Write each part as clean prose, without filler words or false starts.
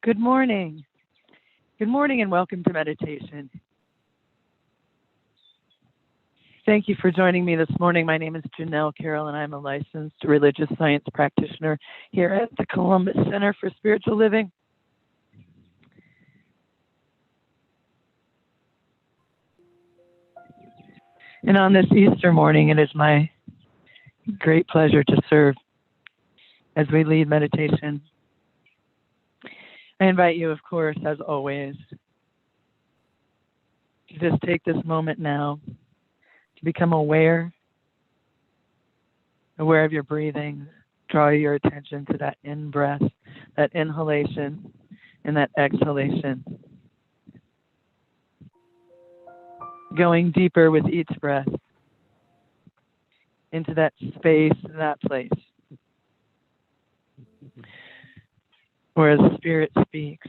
Good morning. Good morning and welcome to meditation. Thank you for joining me this morning. My name is Janelle Carroll and I'm a licensed religious science practitioner here at the Columbus Center for Spiritual Living. And on this Easter morning, it is my great pleasure to serve as we lead meditation. I invite you, of course, as always, to just take this moment now to become aware of your breathing. Draw your attention to that in-breath, that inhalation, and that exhalation. Going deeper with each breath into that space, that place, where the Spirit speaks.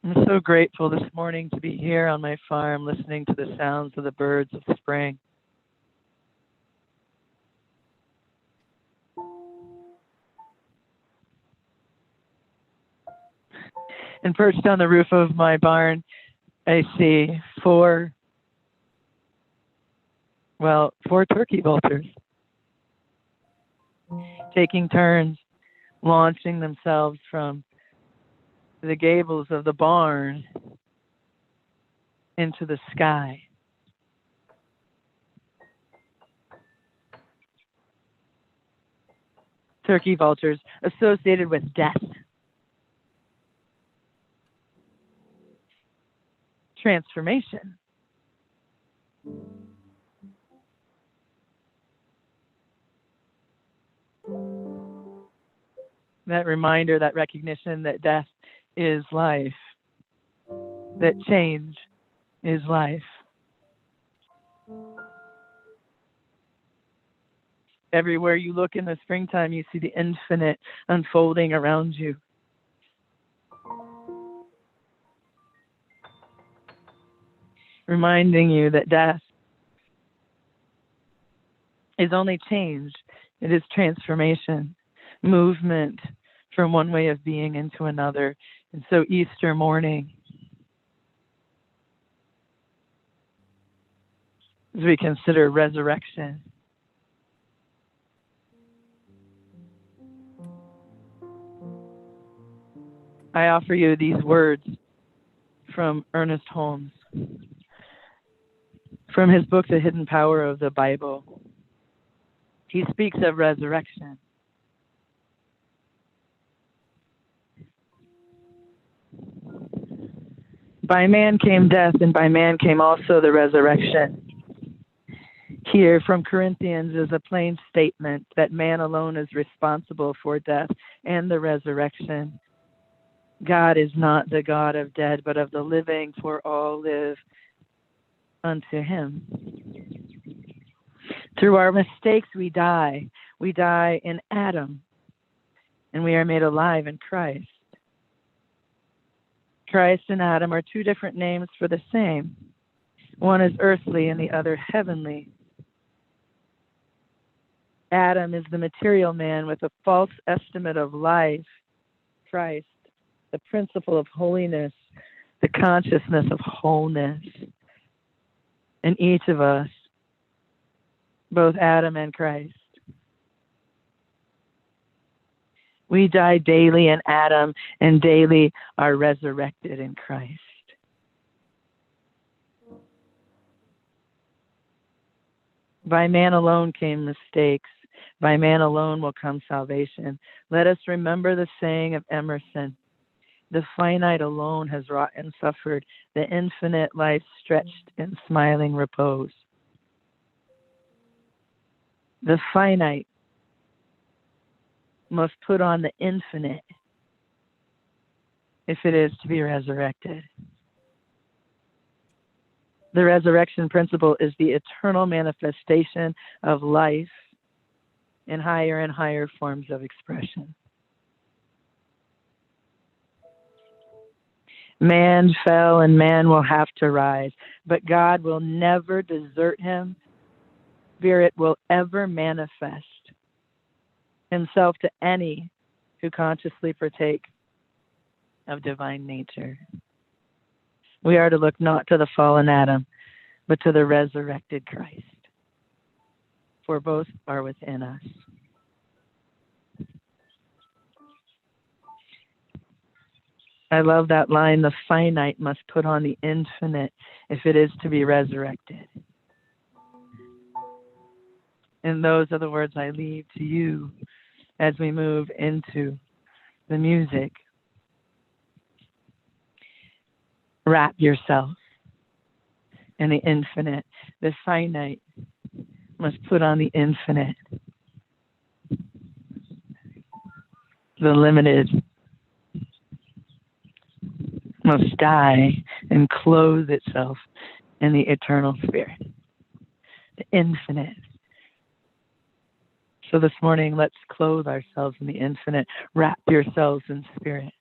I'm so grateful this morning to be here on my farm listening to the sounds of the birds of spring. And perched on the roof of my barn, I see four turkey vultures taking turns launching themselves from the gables of the barn into the sky. Turkey vultures associated with death, transformation, that reminder, that recognition that death is life, that change is life. Everywhere you look in the springtime, you see the infinite unfolding around you. Reminding you that death is only change. It is transformation, movement from one way of being into another. And so Easter morning, as we consider resurrection, I offer you these words from Ernest Holmes, from his book, The Hidden Power of the Bible. He speaks of resurrection. By man came death, and by man came also the resurrection. Here from Corinthians is a plain statement that man alone is responsible for death and the resurrection. God is not the God of dead, but of the living, for all live unto him. Through our mistakes we die. We die in Adam, and we are made alive in Christ. Christ and Adam are two different names for the same. One is earthly and the other heavenly. Adam is the material man with a false estimate of life. Christ, the principle of holiness, the consciousness of wholeness. In each of us, both Adam and Christ. We die daily in Adam and daily are resurrected in Christ. By man alone came mistakes. By man alone will come salvation. Let us remember the saying of Emerson. The finite alone has wrought and suffered, the infinite life stretched in smiling repose. The finite must put on the infinite if it is to be resurrected. The resurrection principle is the eternal manifestation of life in higher and higher forms of expression. Man fell and man will have to rise, but God will never desert him. Spirit will ever manifest himself to any who consciously partake of divine nature. We are to look not to the fallen Adam, but to the resurrected Christ, for both are within us. I love that line, the finite must put on the infinite if it is to be resurrected. And those are the words I leave to you as we move into the music. Wrap yourself in the infinite. The finite must put on the infinite. The limited must die and clothe itself in the eternal spirit, the infinite. So this morning, let's clothe ourselves in the infinite. Wrap yourselves in spirit.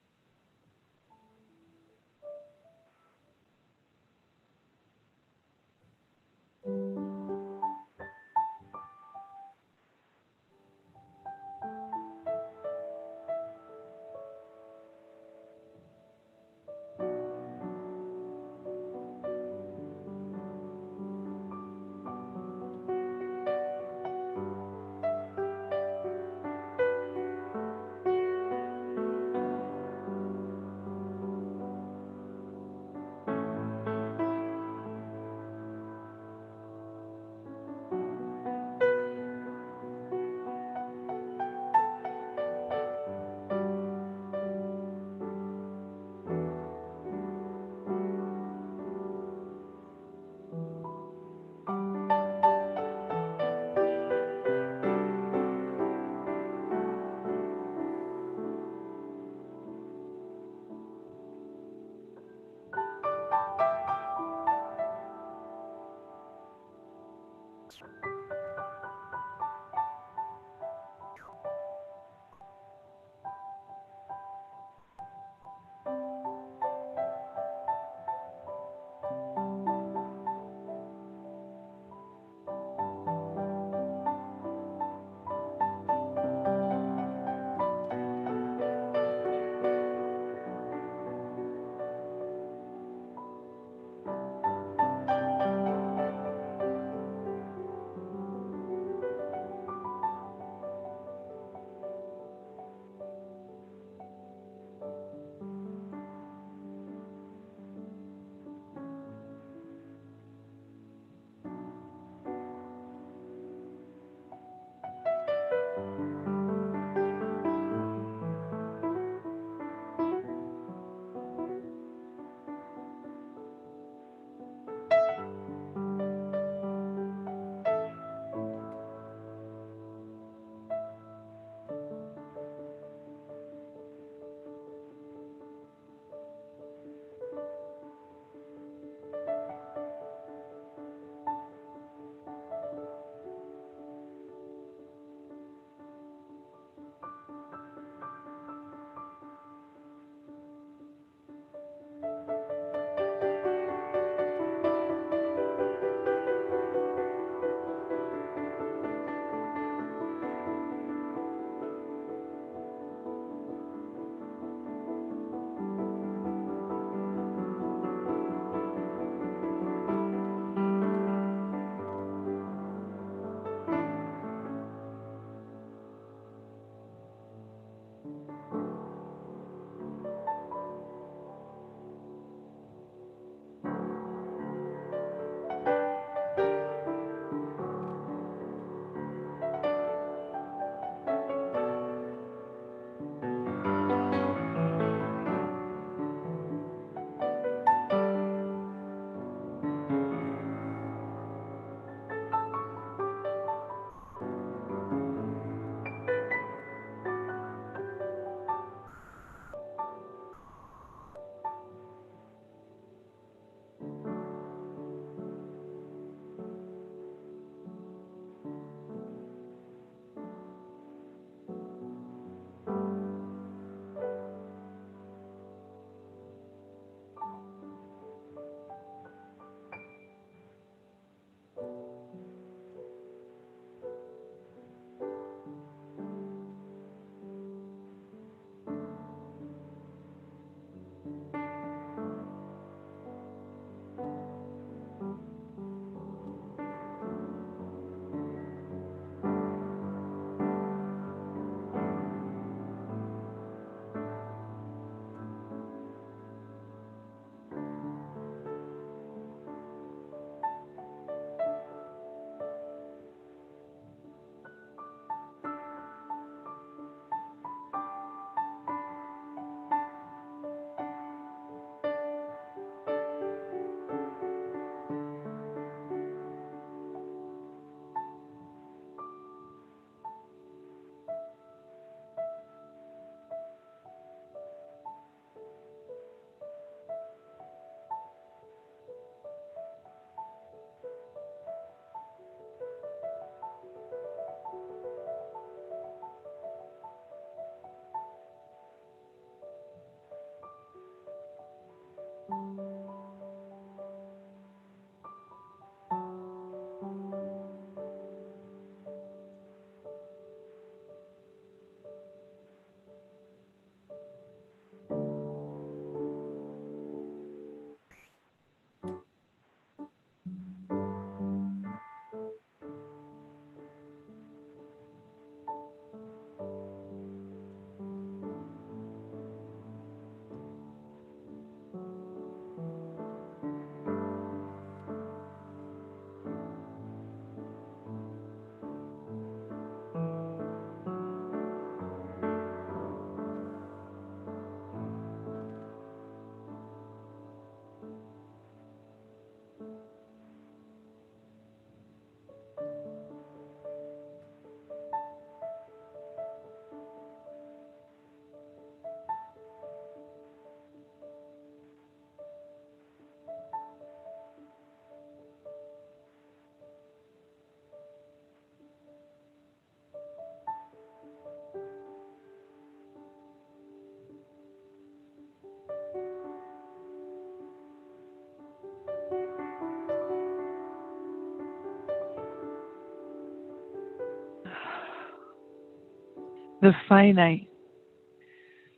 The finite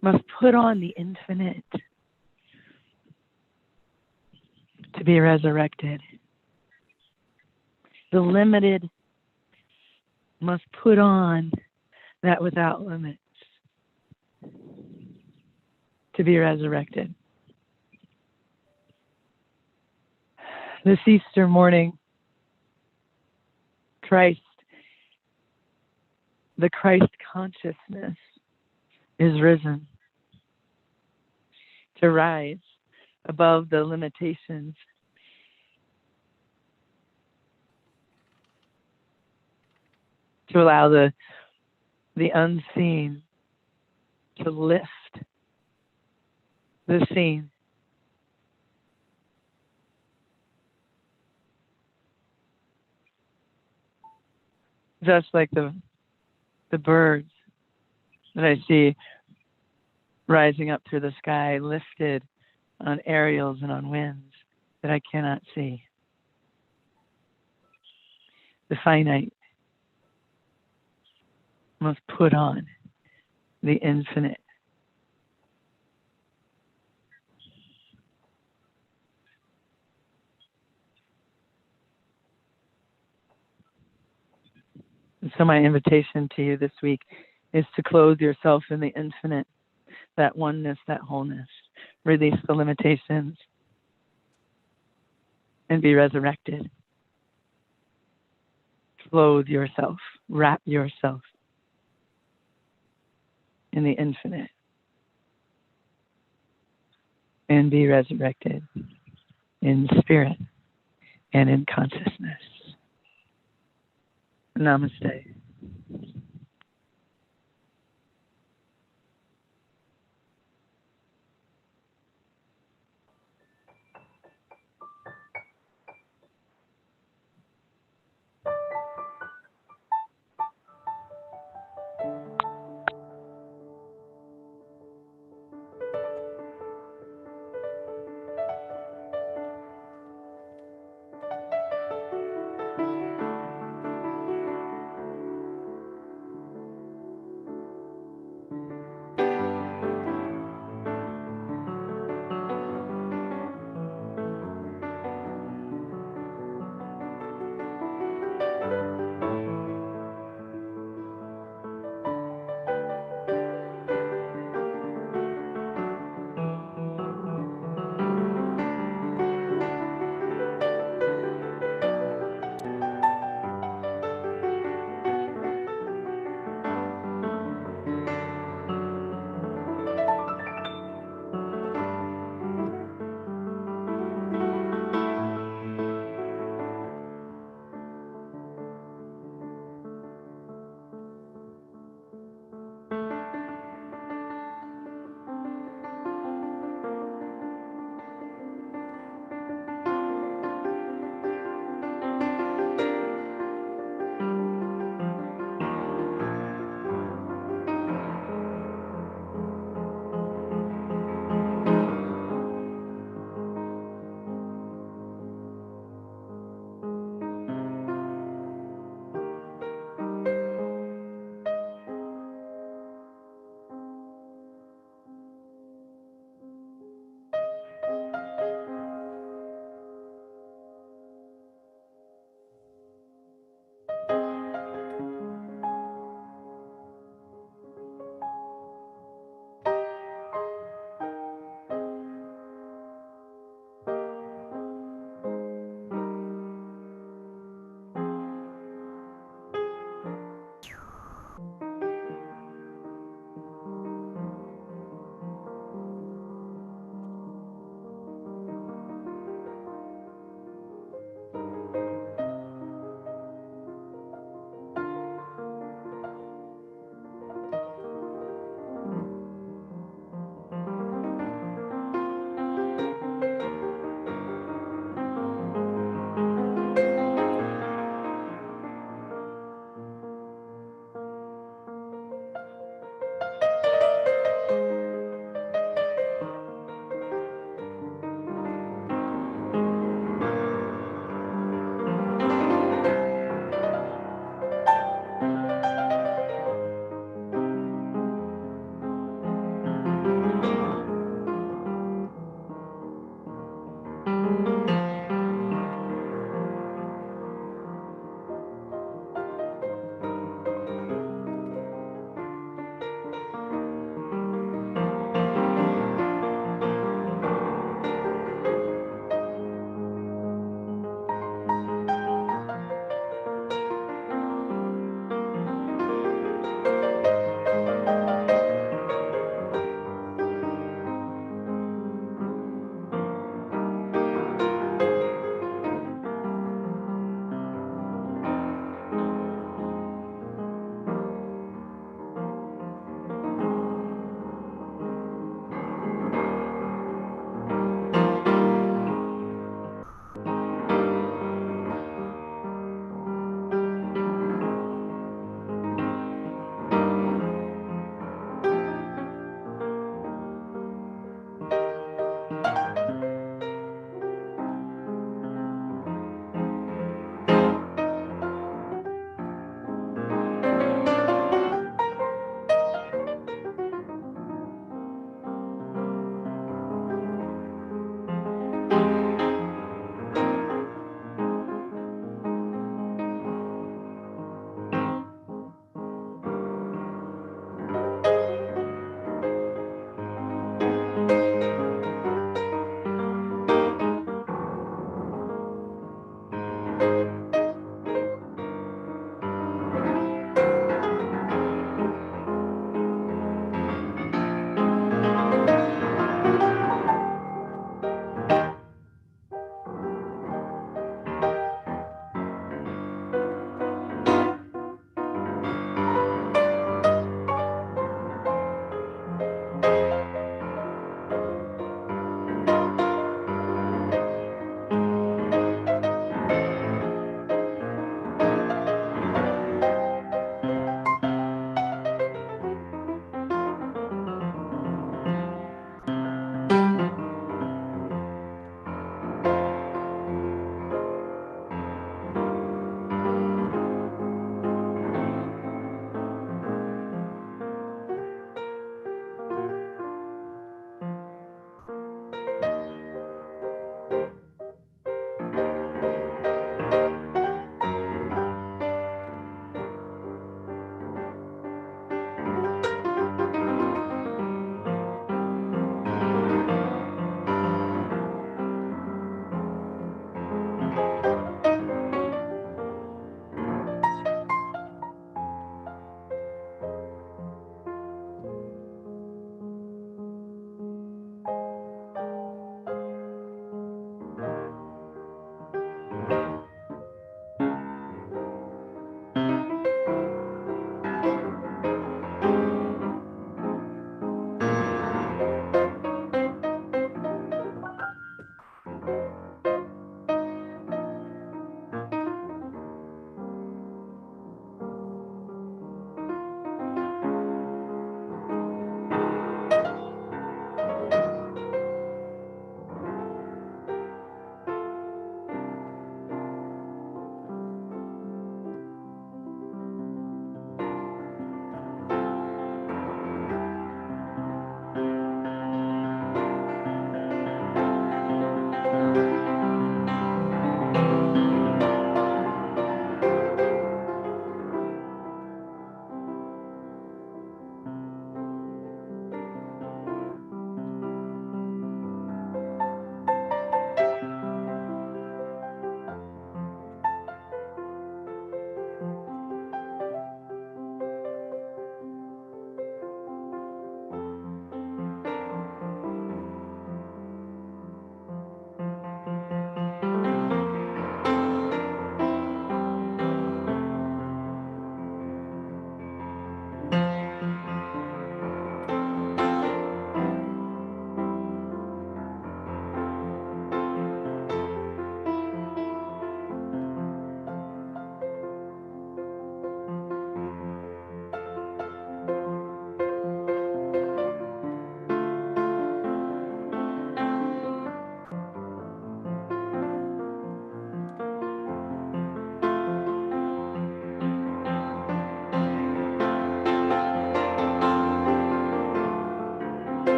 must put on the infinite to be resurrected. The limited must put on that without limits to be resurrected. This Easter morning, the Christ consciousness is risen to rise above the limitations, to allow the unseen to lift the seen. Just like the birds that I see rising up through the sky, lifted on aerials and on winds that I cannot see. The finite must put on the infinite. And so my invitation to you this week is to clothe yourself in the infinite, that oneness, that wholeness. Release the limitations and be resurrected. Clothe yourself, wrap yourself in the infinite and be resurrected in spirit and in consciousness. Namaste.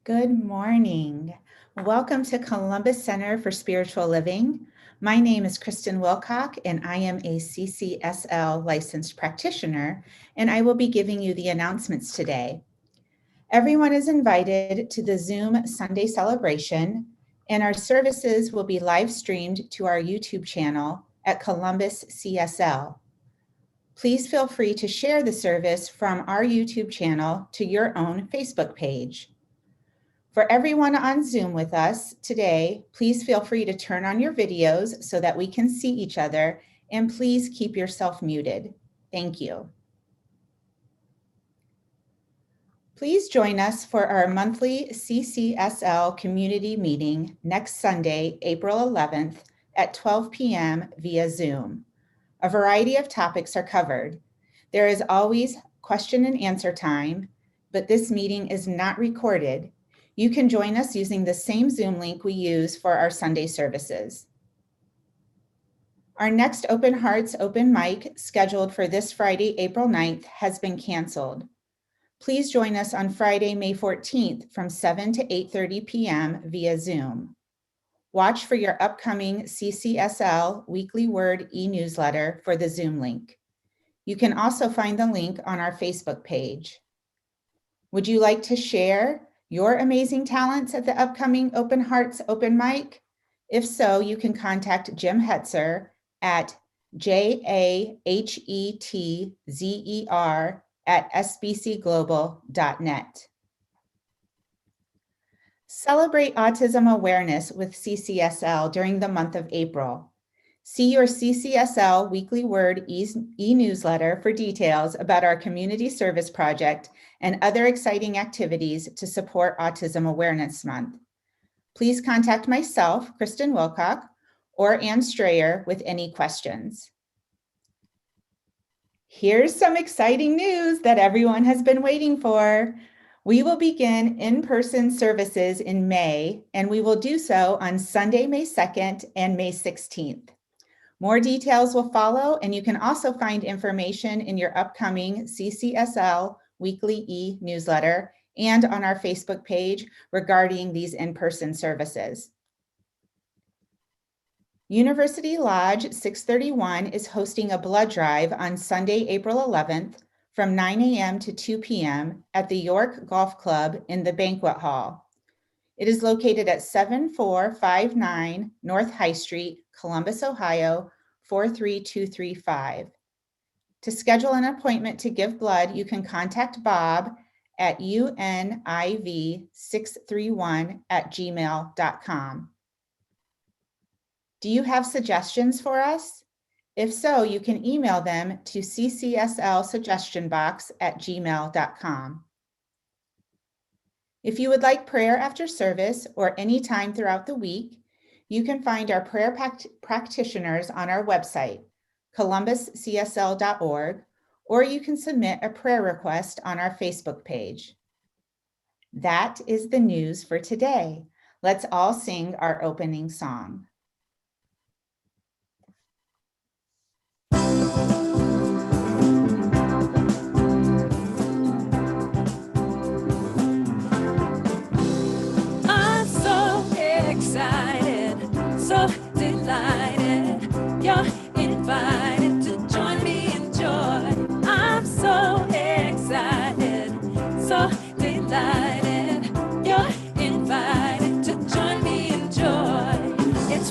Good morning. Welcome to Columbus Center for Spiritual Living. My name is Kristen Wilcock, and I am a CCSL licensed practitioner, and I will be giving you the announcements today. Everyone is invited to the Zoom Sunday celebration, and our services will be live streamed to our YouTube channel at Columbus CSL. Please feel free to share the service from our YouTube channel to your own Facebook page. For everyone on Zoom with us today, please feel free to turn on your videos so that we can see each other, and please keep yourself muted. Thank you. Please join us for our monthly CCSL community meeting next Sunday, April 11th at 12 p.m. via Zoom. A variety of topics are covered. There is always question and answer time, but this meeting is not recorded. You can join us using the same Zoom link we use for our Sunday services. Our next Open Hearts Open Mic, scheduled for this Friday, April 9th, has been canceled. Please join us on Friday, May 14th from 7 to 8:30 p.m. via Zoom. Watch for your upcoming CCSL Weekly Word e-newsletter for the Zoom link. You can also find the link on our Facebook page. Would you like to share your amazing talents at the upcoming Open Hearts Open Mic? If so, you can contact Jim Hetzer at jahetzer@sbcglobal.net. Celebrate autism awareness with CCSL during the month of April. See your CCSL Weekly Word e-newsletter for details about our community service project and other exciting activities to support Autism Awareness Month. Please contact myself, Kristen Wilcock, or Ann Strayer with any questions. Here's some exciting news that everyone has been waiting for. We will begin in-person services in May, and we will do so on Sunday, May 2nd and May 16th. More details will follow, and you can also find information in your upcoming CCSL Weekly e-newsletter and on our Facebook page regarding these in-person services. University Lodge 631 is hosting a blood drive on Sunday, April 11th from 9 a.m. to 2 p.m. at the York Golf Club in the Banquet Hall. It is located at 7459 North High Street, Columbus, Ohio, 43235. To schedule an appointment to give blood, you can contact Bob at univ631@gmail.com. Do you have suggestions for us? If so, you can email them to ccslsuggestionbox@gmail.com. If you would like prayer after service or any time throughout the week, you can find our prayer practitioners on our website, columbuscsl.org, or you can submit a prayer request on our Facebook page. That is the news for today. Let's all sing our opening song. I'm so excited, so delighted. You're invited to join me in joy. I'm so excited, so delighted. You're invited to join me in joy. It's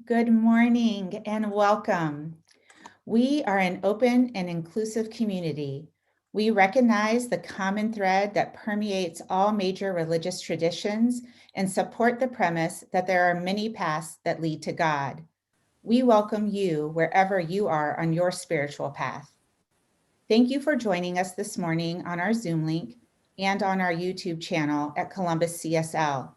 Good morning and welcome. We are an open and inclusive community. We recognize the common thread that permeates all major religious traditions and support the premise that there are many paths that lead to God. We welcome you wherever you are on your spiritual path. Thank you for joining us this morning on our Zoom link and on our YouTube channel at Columbus CSL.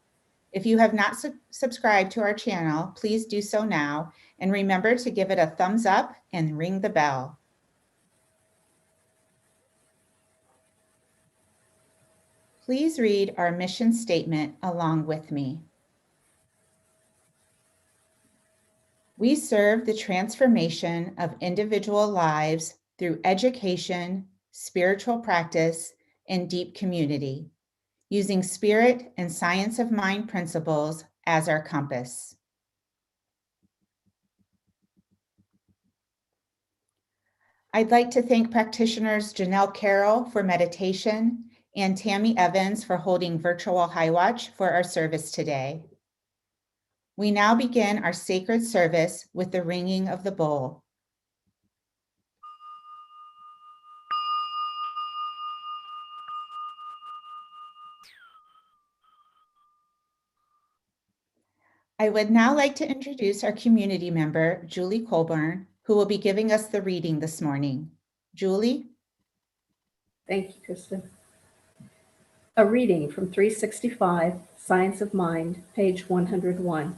If you have not subscribed to our channel, please do so now, and remember to give it a thumbs up and ring the bell. Please read our mission statement along with me. We serve the transformation of individual lives through education, spiritual practice, and deep community, using spirit and science of mind principles as our compass. I'd like to thank practitioners Janelle Carroll for meditation and Tammy Evans for holding virtual high watch for our service today. We now begin our sacred service with the ringing of the bowl. I would now like to introduce our community member, Julie Colburn, who will be giving us the reading this morning. Julie? Thank you, Kristen. A reading from 365, Science of Mind, page 101.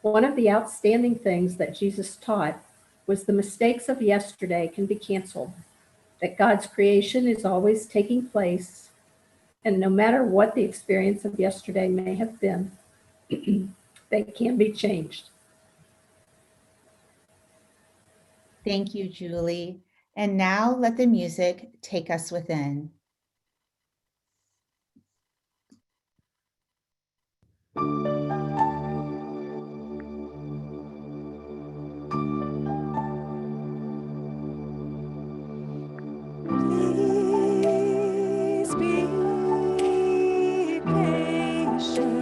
One of the outstanding things that Jesus taught was the mistakes of yesterday can be canceled, that God's creation is always taking place, and no matter what the experience of yesterday may have been, they can be changed. Thank you, Julie. And now let the music take us within. Please be patient.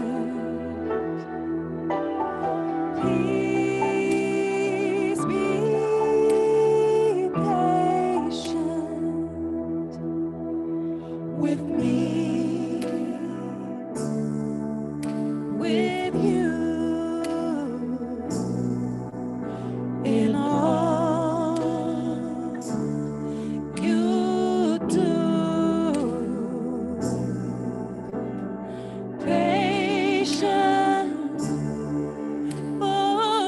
Please be patient with me, with you, in all you do. Patience for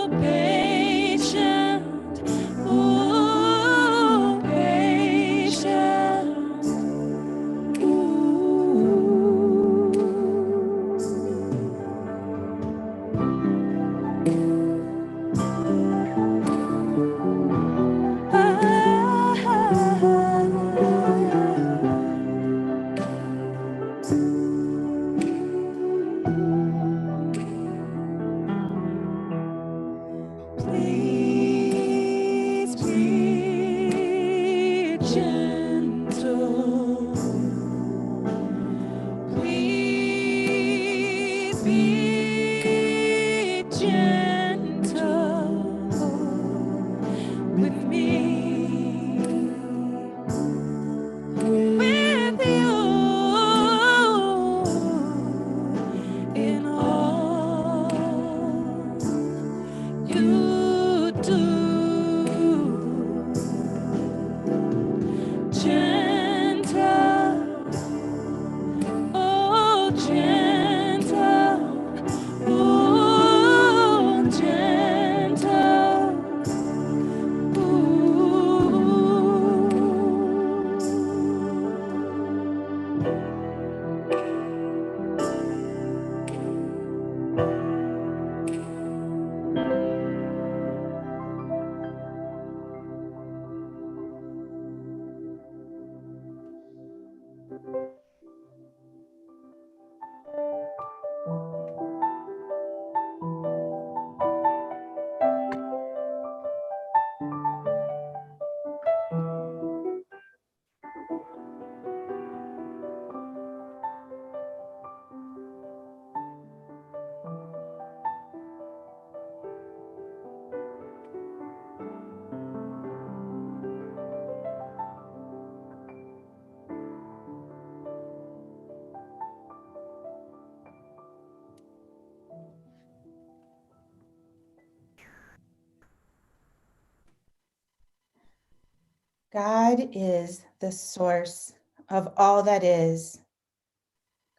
God is the source of all that is,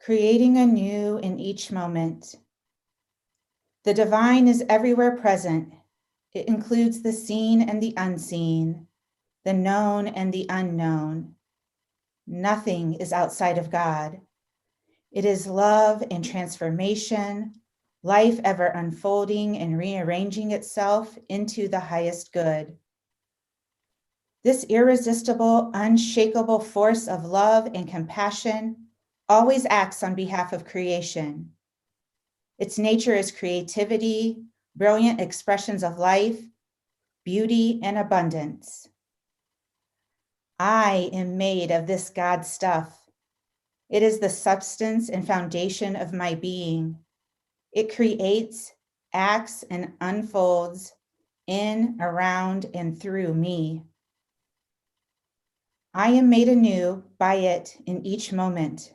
creating anew in each moment. The divine is everywhere present. It includes the seen and the unseen, the known and the unknown. Nothing is outside of God. It is love and transformation, life ever unfolding and rearranging itself into the highest good. This irresistible, unshakable force of love and compassion always acts on behalf of creation. Its nature is creativity, brilliant expressions of life, beauty, and abundance. I am made of this God stuff. It is the substance and foundation of my being. It creates, acts, and unfolds in, around, and through me. I am made anew by it in each moment.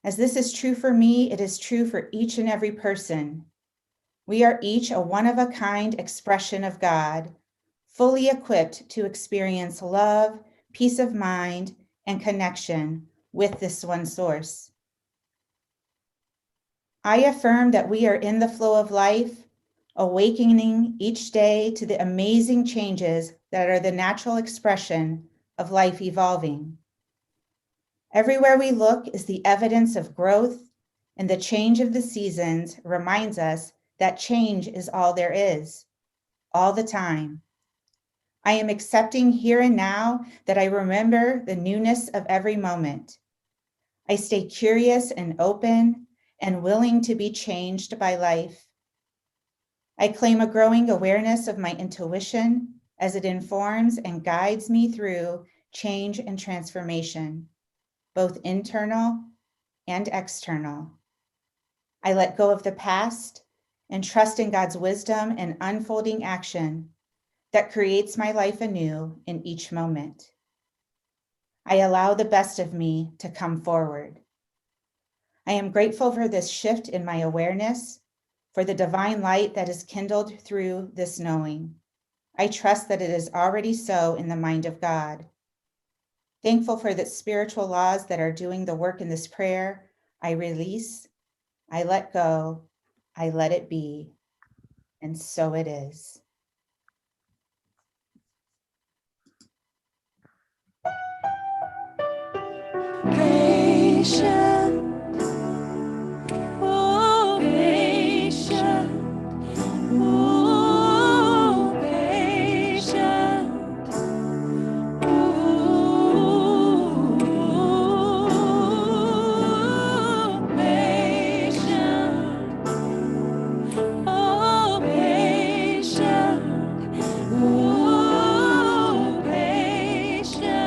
As this is true for me, it is true for each and every person. We are each a one-of-a-kind expression of God, fully equipped to experience love, peace of mind, and connection with this one source. I affirm that we are in the flow of life, awakening each day to the amazing changes that are the natural expression of life evolving. Everywhere we look is the evidence of growth, and the change of the seasons reminds us that change is all there is, all the time. I am accepting here and now that I remember the newness of every moment. I stay curious and open and willing to be changed by life. I claim a growing awareness of my intuition as it informs and guides me through change and transformation, both internal and external. I let go of the past and trust in God's wisdom and unfolding action that creates my life anew in each moment. I allow the best of me to come forward. I am grateful for this shift in my awareness, for the divine light that is kindled through this knowing. I trust that it is already so in the mind of God. Thankful for the spiritual laws that are doing the work in this prayer, I release, I let go, I let it be, and so it is. Patient, oh, patient, oh, patient, oh, patient, oh, patient, oh, patient.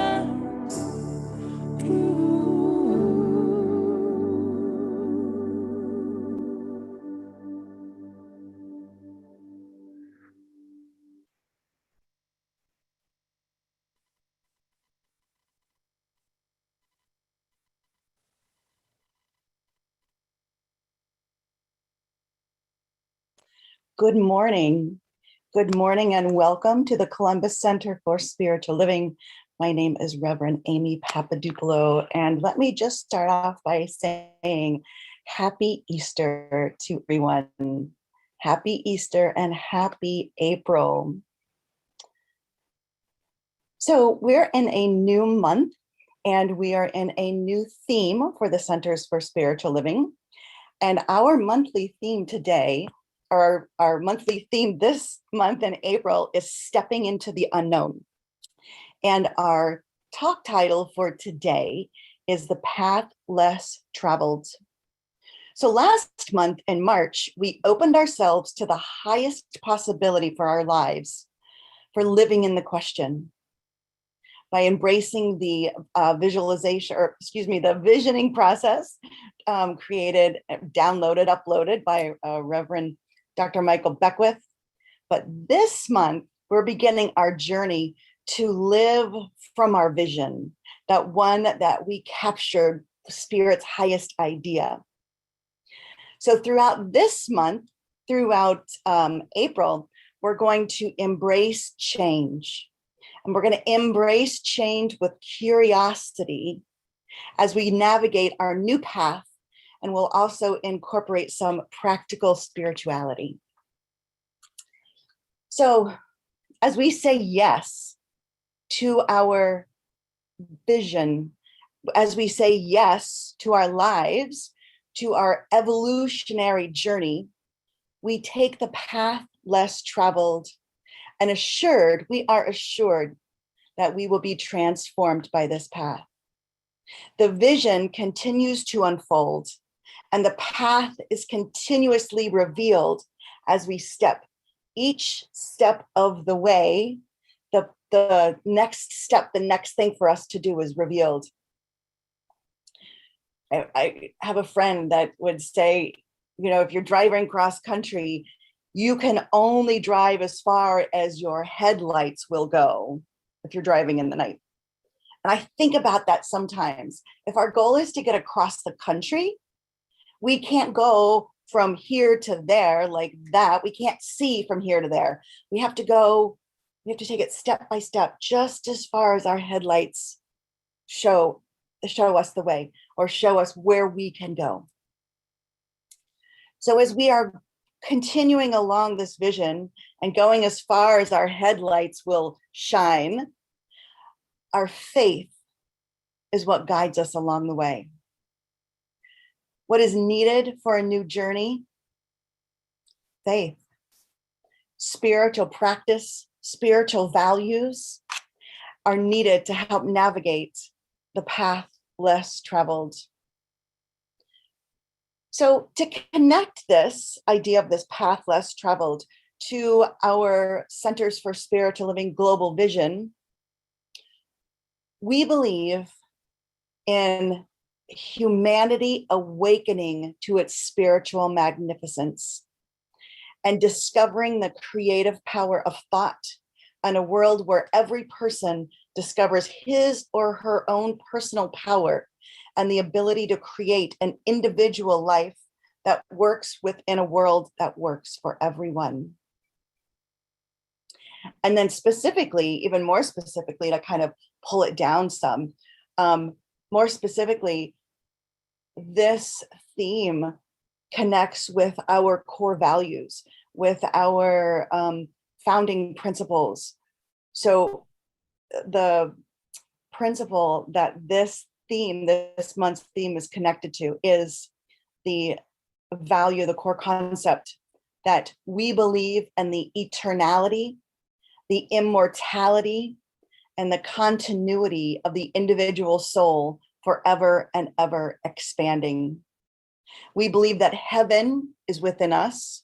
Good morning. Good morning and welcome to the Columbus Center for Spiritual Living. My name is Reverend Amy Papadoupoulos, and let me just start off by saying Happy Easter to everyone. Happy Easter and happy April. So we're in a new month and we are in a new theme for the Centers for Spiritual Living. And our monthly theme today, our monthly theme this month in April, is Stepping into the Unknown. And our talk title for today is The Path Less Traveled. So last month in March, we opened ourselves to the highest possibility for our lives, for living in the question, by embracing the the visioning process created, downloaded, uploaded by Reverend Dr. Michael Beckwith. But this month, we're beginning our journey to live from our vision, that one that we captured Spirit's highest idea. So throughout this month, throughout April, we're going to embrace change And we're going to embrace change with curiosity as we navigate our new path. And we'll also incorporate some practical spirituality. So as we say yes to our vision, as we say yes to our lives, to our evolutionary journey, we take the path less traveled and we are assured that we will be transformed by this path. The vision continues to unfold and the path is continuously revealed as we step. Each step of the way, the next step, the next thing for us to do is revealed. I have a friend that would say, if you're driving cross country, you can only drive as far as your headlights will go if you're driving in the night. And I think about that sometimes. If our goal is to get across the country, we can't go from here to there like that. We can't see from here to there. We have to take it step by step, just as far as our headlights show us the way or show us where we can go. So as we are continuing along this vision and going as far as our headlights will shine, our faith is what guides us along the way. What is needed for a new journey? Faith, spiritual practice, spiritual values are needed to help navigate the path less traveled. So to connect this idea of this path less traveled to our Centers for Spiritual Living global vision, we believe in humanity awakening to its spiritual magnificence and discovering the creative power of thought in a world where every person discovers his or her own personal power and the ability to create an individual life that works within a world that works for everyone. And then even more specifically, to kind of pull it down some, more specifically, this theme connects with our core values, with our founding principles. So the principle that this month's theme is connected to is the value, the core concept that we believe in the eternality, the immortality, and the continuity of the individual soul forever and ever expanding. We believe that heaven is within us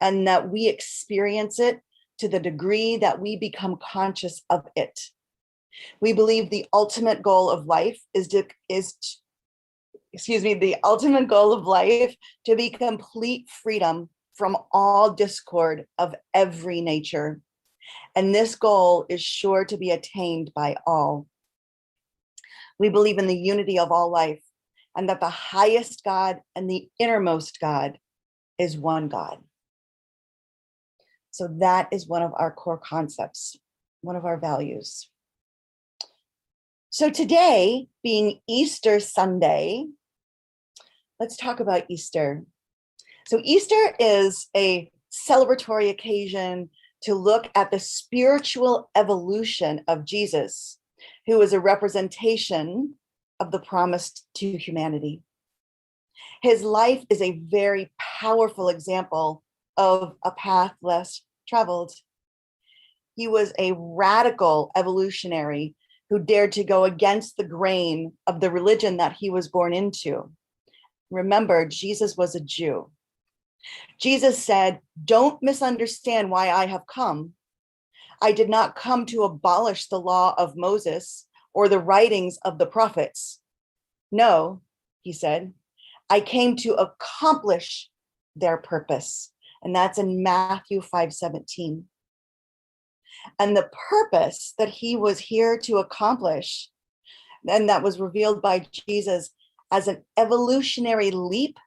and that we experience it to the degree that we become conscious of it. We believe the ultimate goal of life the ultimate goal of life to be complete freedom from all discord of every nature. And this goal is sure to be attained by all. We believe in the unity of all life and that the highest God and the innermost God is one God. So that is one of our core concepts, one of our values. So today, being Easter Sunday, let's talk about Easter. So Easter is a celebratory occasion to look at the spiritual evolution of Jesus, who is a representation of the promise to humanity. His life is a very powerful example of a path less traveled. He was a radical evolutionary who dared to go against the grain of the religion that he was born into. Remember, Jesus was a Jew. Jesus said, "Don't misunderstand why I have come. I did not come to abolish the law of Moses or the writings of the prophets. No," he said, "I came to accomplish their purpose." And that's in Matthew 5:17. And the purpose that he was here to accomplish, and that was revealed by Jesus as an evolutionary leap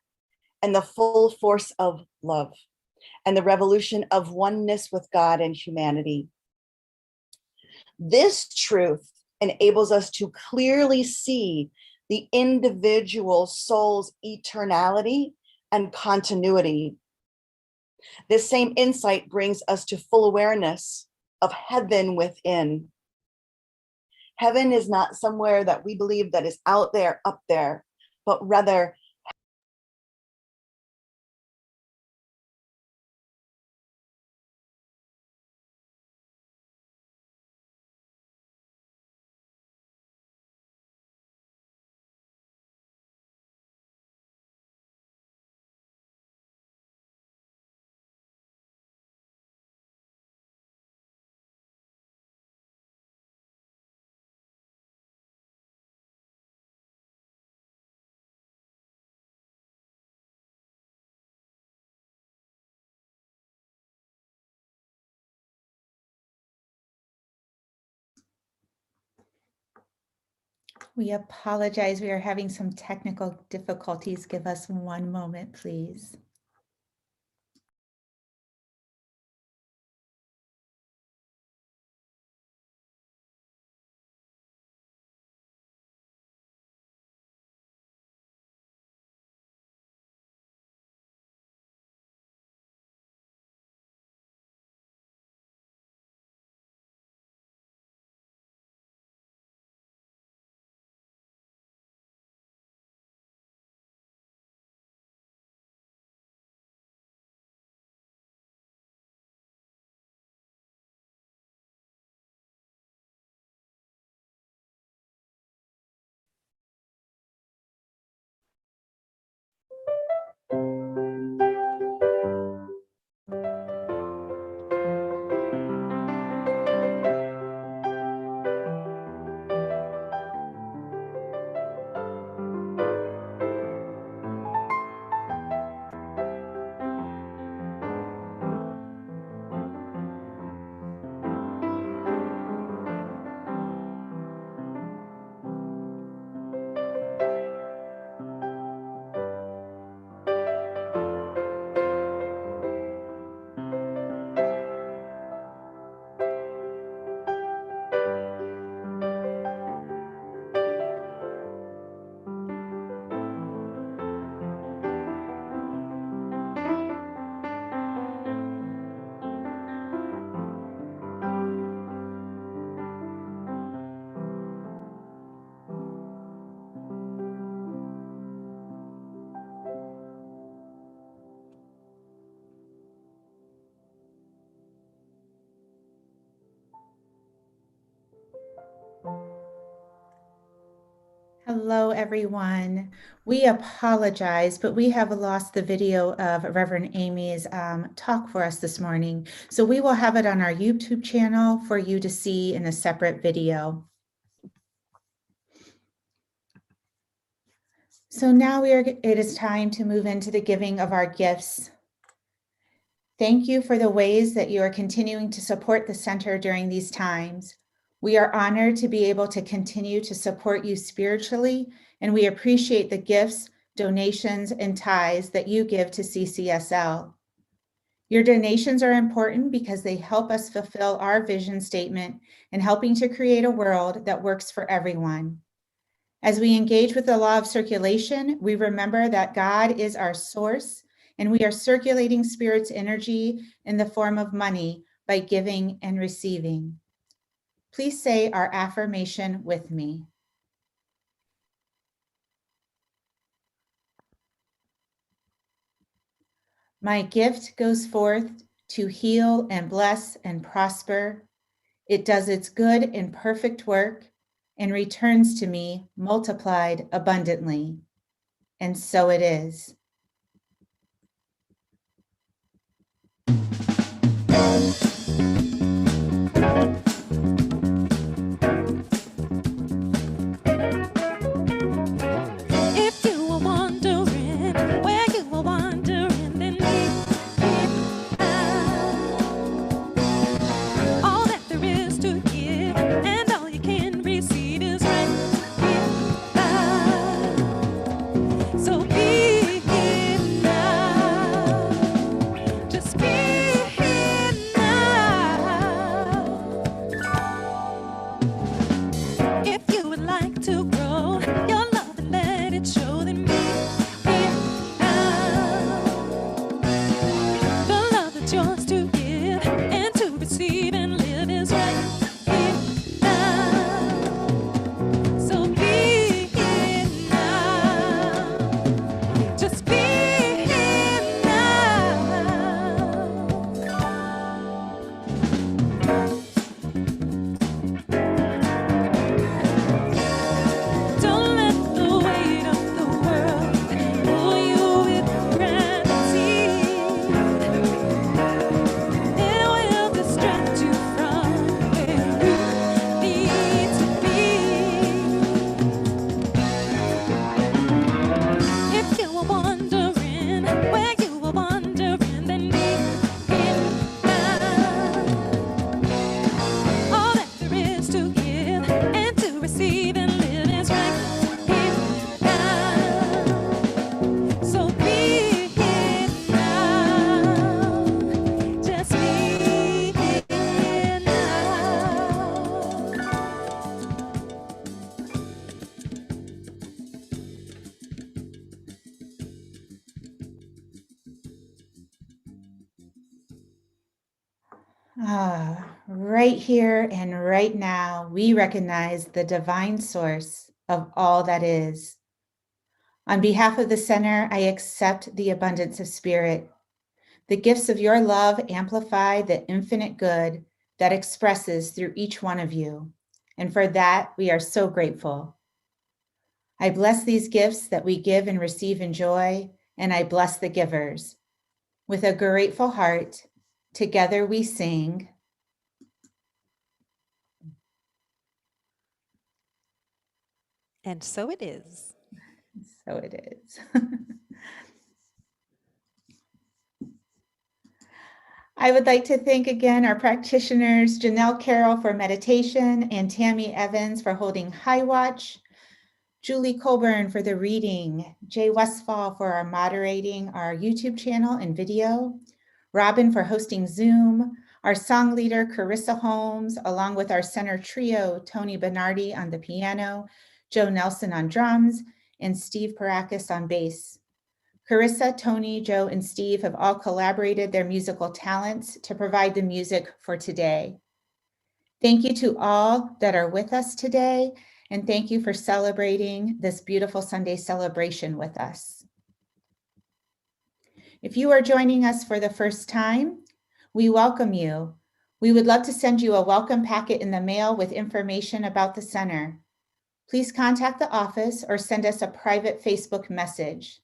and the full force of love and the revolution of oneness with God and humanity. This truth enables us to clearly see the individual soul's eternality and continuity. This same insight brings us to full awareness of heaven within. Heaven is not somewhere that we believe that is out there, up there, but rather We apologize. We are having some technical difficulties. Give us one moment, please. Hello, everyone. We apologize, but we have lost the video of Reverend Amy's talk for us this morning. So we will have it on our YouTube channel for you to see in a separate video. So now it is time to move into the giving of our gifts. Thank you for the ways that you are continuing to support the center during these times. We are honored to be able to continue to support you spiritually, and we appreciate the gifts, donations, and tithes that you give to CCSL. Your donations are important because they help us fulfill our vision statement in helping to create a world that works for everyone. As we engage with the law of circulation, we remember that God is our source, and we are circulating Spirit's energy in the form of money by giving and receiving. Please say our affirmation with me. My gift goes forth to heal and bless and prosper. It does its good and perfect work and returns to me multiplied abundantly. And so it is. If you are wondering where you are wandering, then all that there is to give and all you can receive is right here. So be here now. Just be here now. Right here and right now, we recognize the divine source of all that is. On behalf of the center, I accept the abundance of spirit. The gifts of your love amplify the infinite good that expresses through each one of you. And for that, we are so grateful. I bless these gifts that we give and receive in joy, and I bless the givers. With a grateful heart, together we sing. And so it is. So it is. I would like to thank again our practitioners, Janelle Carroll for meditation and Tammy Evans for holding high watch, Julie Colburn for the reading, Jay Westfall for our moderating our YouTube channel and video, Robin for hosting Zoom, our song leader, Carissa Holmes, along with our center trio, Tony Bernardi on the piano, Joe Nelson on drums, and Steve Parakis on bass. Carissa, Tony, Joe, and Steve have all collaborated their musical talents to provide the music for today. Thank you to all that are with us today, and thank you for celebrating this beautiful Sunday celebration with us. If you are joining us for the first time, we welcome you. We would love to send you a welcome packet in the mail with information about the center. Please contact the office or send us a private Facebook message.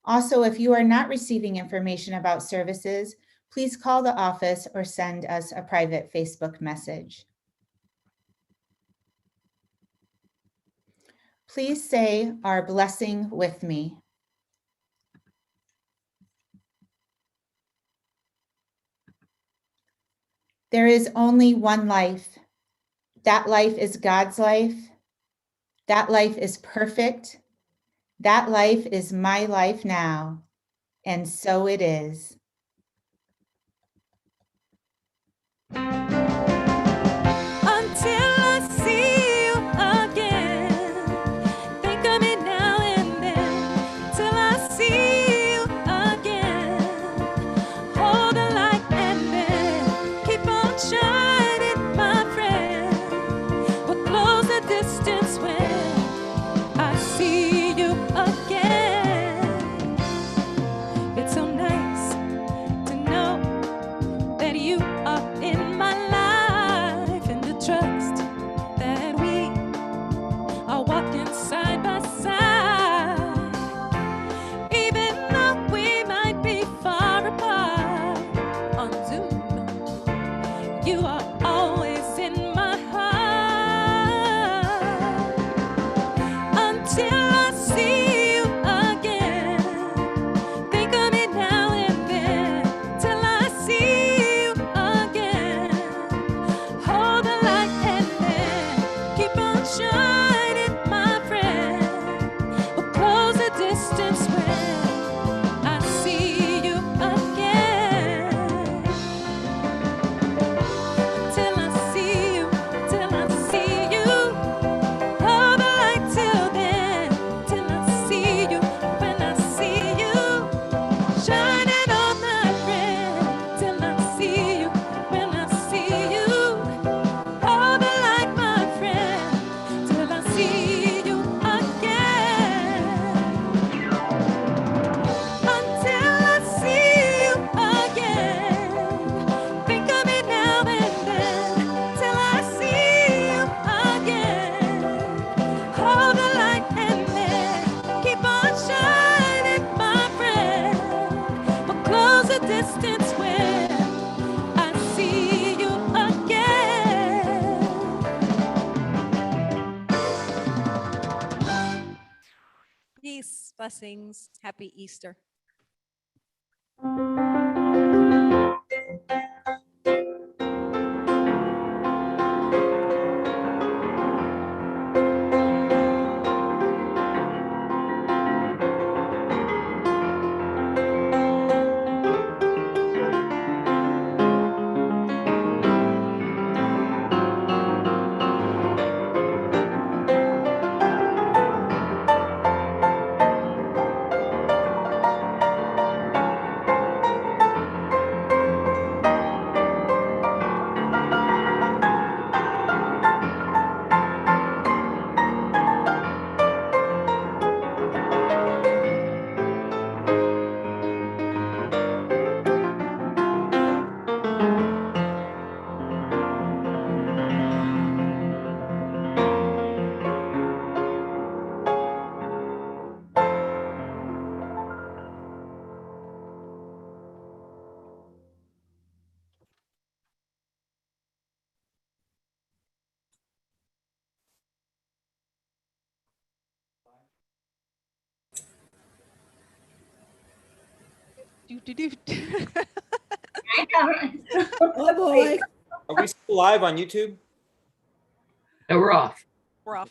Also, if you are not receiving information about services, please call the office or send us a private Facebook message. Please say our blessing with me. There is only one life. That life is God's life. That life is perfect. That life is my life now, and so it is. Until I see you again, think of me now and then. Till I see you again, hold the light and then keep on shining, my friend. We'll close the distance when I see you again. It's so nice to know that you are in my life, and to trust that we are walking side by side. Even though we might be far apart on Zoom, you are always in my heart. Until I see you again, think of me now and then. Till I see you again, hold the light and then keep on shining, my friend. We'll close the distance when I see you again. Till I see you, till I see you. Hold the light till then, till I see you. When I see you, shining on my friend. Till I see you, when I see you. Hold the light, my friend, till I see you again. Until I see you again, think of me now and then. Till I see you again, hold the light and then keep on shining, my friend. We'll close the distance when I see you again. Peace, blessings, happy Easter. I know, right? Oh, boy. Are we still live on YouTube? No, we're off. We're off.